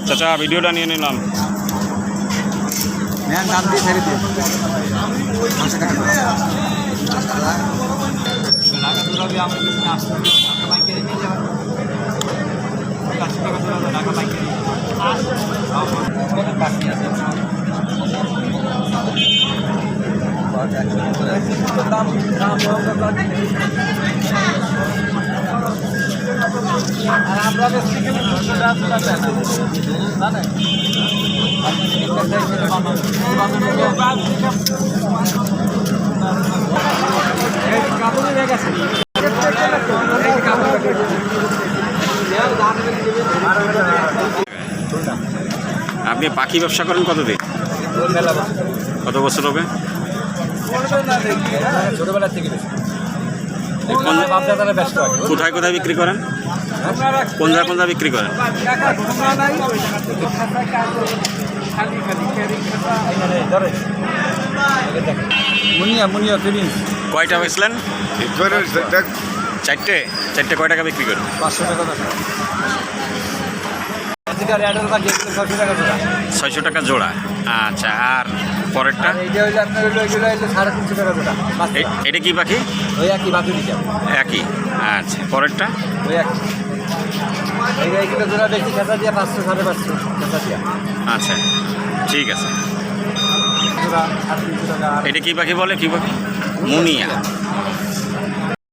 চাচা ভিডিওটা নিয়ে নিলাম। দাম দিয়ে ছেড়ে দিয়ে 500 টাকা আপনি পাখি ব্যবসা করেন কতদিন? কত বছর হবে? ছোটবেলা থেকে কোথায় কোথায় বিক্রি করেন? কোন জায়গায় বিক্রি করেন? কয়টা বেচলেন? চারটে। চারটে কয় টাকা বিক্রি করেন? 500 টাকা। 600 টাকা জোড়া। আচ্ছা, আর পরেরটা? এটা কি পাখি? ওই একই বাকি দিচ্ছেন একই। আচ্ছা, পরেরটা? ওই একই। এইগুলো জোড়া বেশি খেতা দিয়ে 500 550 খেতা দিয়ে। আচ্ছা, ঠিক আছে। জোড়া 350 টাকা। এটা কি পাখি বলে? কি পাখি? মুনিয়া।